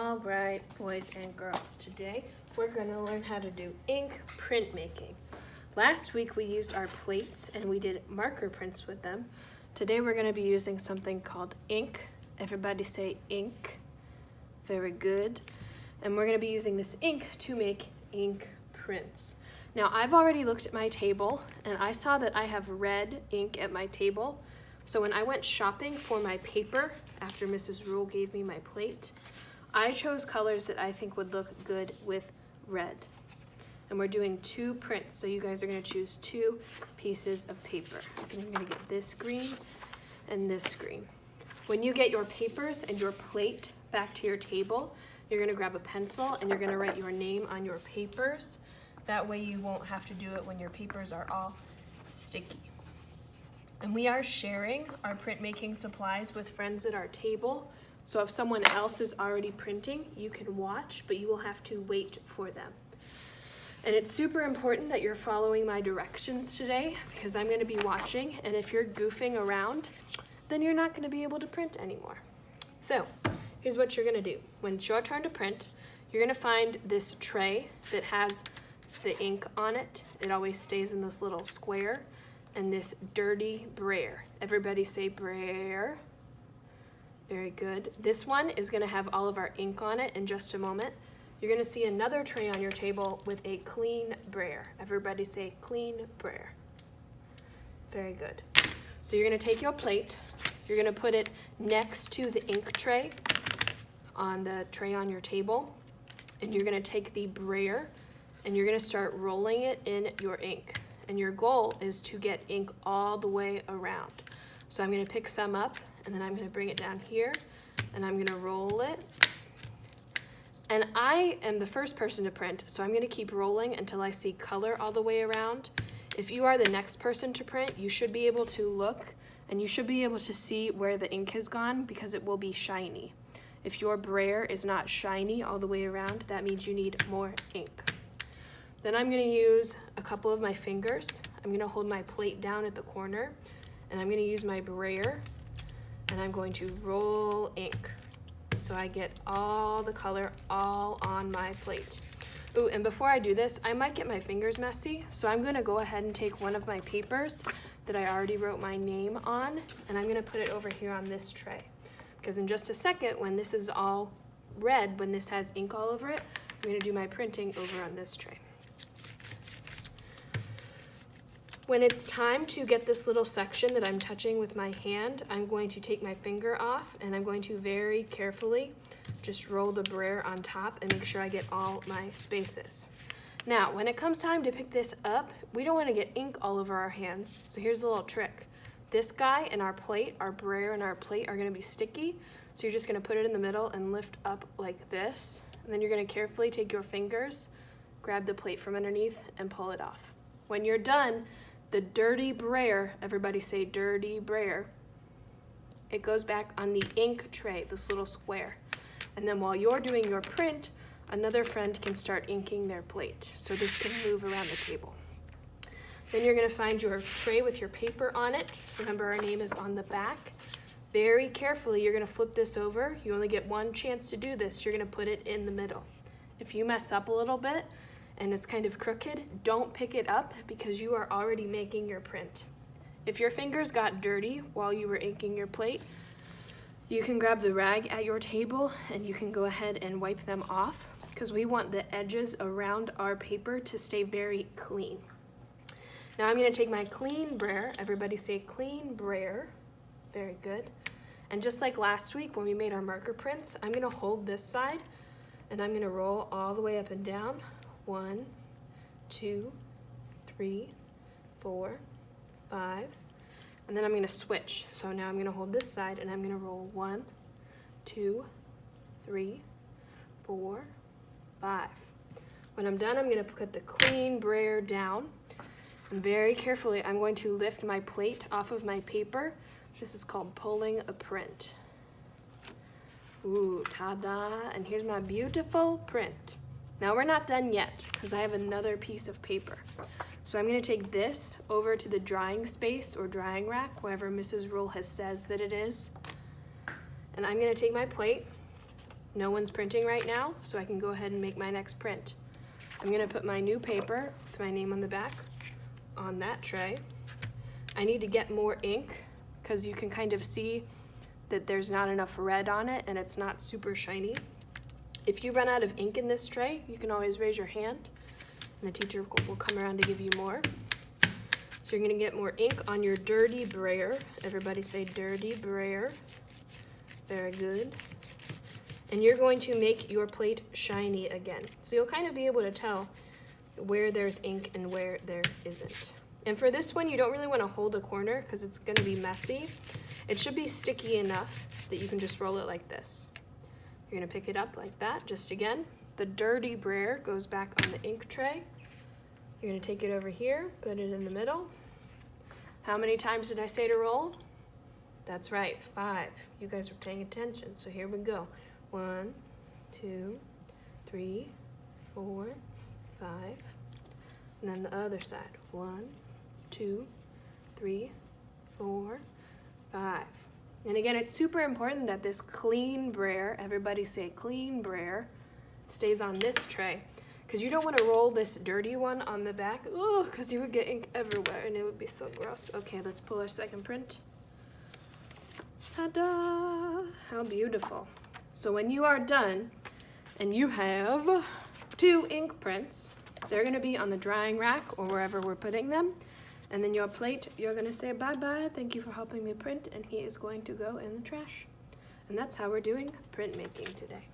All right, boys and girls, today we're going to learn how to do ink printmaking. Last week we used our plates and we did marker prints with them. Today we're going to be using something called ink. Everybody say ink. Very good. And we're going to be using this ink to make ink prints. Now I've already looked at my table and I saw that I have red ink at my table. So when I went shopping for my paper, after Mrs. Rule gave me my plate, I chose colors that I think would look good with red. And we're doing 2 prints, so you guys are going to choose 2 pieces of paper. I think I'm going to get this green and this green. When you get your papers and your plate back to your table, you're going to grab a pencil and you're going to write your name on your papers. That way you won't have to do it when your papers are all sticky. And we are sharing our printmaking supplies with friends at our table. So if someone else is already printing, you can watch, but you will have to wait for them. And it's super important that you're following my directions today because I'm going to be watching, and if you're goofing around, then you're not going to be able to print anymore. So here's what you're going to do. When it's your turn to print, you're going to find this tray that has the ink on it. It always stays in this little square. And this dirty brayer. Everybody say brayer. Very good. This one is going to have all of our ink on it in just a moment. You're going to see another tray on your table with a clean brayer. Everybody say clean brayer. Very good. So you're going to take your plate. You're going to put it next to the ink tray on the tray on your table. And you're going to take the brayer and you're going to start rolling it in your ink. And your goal is to get ink all the way around. So I'm going to pick some up and then I'm going to bring it down here and I'm going to roll it. And I am the first person to print, so I'm going to keep rolling until I see color all the way around. If you are the next person to print, you should be able to look and you should be able to see where the ink has gone because it will be shiny. If your brayer is not shiny all the way around, that means you need more ink. Then I'm going to use a couple of my fingers. I'm going to hold my plate down at the corner and I'm going to use my brayer and I'm going to roll ink so I get all the color all on my plate. Ooh, and before I do this, I might get my fingers messy, so I'm going to go ahead and take one of my papers that I already wrote my name on and I'm going to put it over here on this tray. Because in just a second, when this is all red, when this has ink all over it, I'm going to do my printing over on this tray. When it's time to get this little section that I'm touching with my hand, I'm going to take my finger off and I'm going to very carefully just roll the brayer on top and make sure I get all my spaces. Now, when it comes time to pick this up, we don't want to get ink all over our hands, so here's a little trick. This guy and our plate, our brayer and our plate are going to be sticky, so you're just going to put it in the middle and lift up like this, and then you're going to carefully take your fingers, grab the plate from underneath, and pull it off. When you're done, the dirty brayer, everybody say dirty brayer, it goes back on the ink tray, this little square. And then while you're doing your print, another friend can start inking their plate. So this can move around the table. Then you're going to find your tray with your paper on it. Remember, our name is on the back. Very carefully, you're going to flip this over. You only get one chance to do this. You're going to put it in the middle. If you mess up a little bit, and it's kind of crooked, don't pick it up because you are already making your print. If your fingers got dirty while you were inking your plate, you can grab the rag at your table and you can go ahead and wipe them off because we want the edges around our paper to stay very clean. Now I'm going to take my clean brayer. Everybody say clean brayer. Very good. And just like last week when we made our marker prints, I'm going to hold this side and I'm going to roll all the way up and down. 1, 2, 3, 4, 5, and then I'm going to switch. So now I'm going to hold this side and I'm going to roll 1, 2, 3, 4, 5. When I'm done, I'm going to put the clean brayer down and very carefully I'm going to lift my plate off of my paper. This is called pulling a print. Ooh, ta-da, and here's my beautiful print. Now we're not done yet because I have another piece of paper. So I'm going to take this over to the drying space or drying rack, wherever Mrs. Rule has says that it is. And I'm going to take my plate No one's printing right now, so I can go ahead and make my next print. I'm gonna put my new paper with my name on the back on that tray. I need to get more ink because you can kind of see that there's not enough red on it and it's not super shiny. If you run out of ink in this tray, you can always raise your hand and the teacher will come around to give you more. So you're gonna get more ink on your dirty brayer. Everybody say dirty brayer. Very good. And you're going to make your plate shiny again. So you'll kind of be able to tell where there's ink and where there isn't. And for this one, you don't really want to hold a corner because it's going to be messy. It should be sticky enough that you can just roll it like this. You're going to pick it up like that, just again. The dirty brayer goes back on the ink tray. You're going to take it over here, put it in the middle. How many times did I say to roll? That's right, 5. You guys are paying attention, so here we go. 1, 2, 3, 4, 5. And then the other side. 1, 2, 3, 4, 5. And again, it's super important that this clean brayer, everybody say clean brayer, stays on this tray. Because you don't want to roll this dirty one on the back, because you would get ink everywhere and it would be so gross. Okay, let's pull our second print. Ta-da! How beautiful. So when you are done and you have 2 ink prints, they're going to be on the drying rack or wherever we're putting them. And then your plate, you're going to say bye-bye, thank you for helping me print, and he is going to go in the trash. And that's how we're doing printmaking today.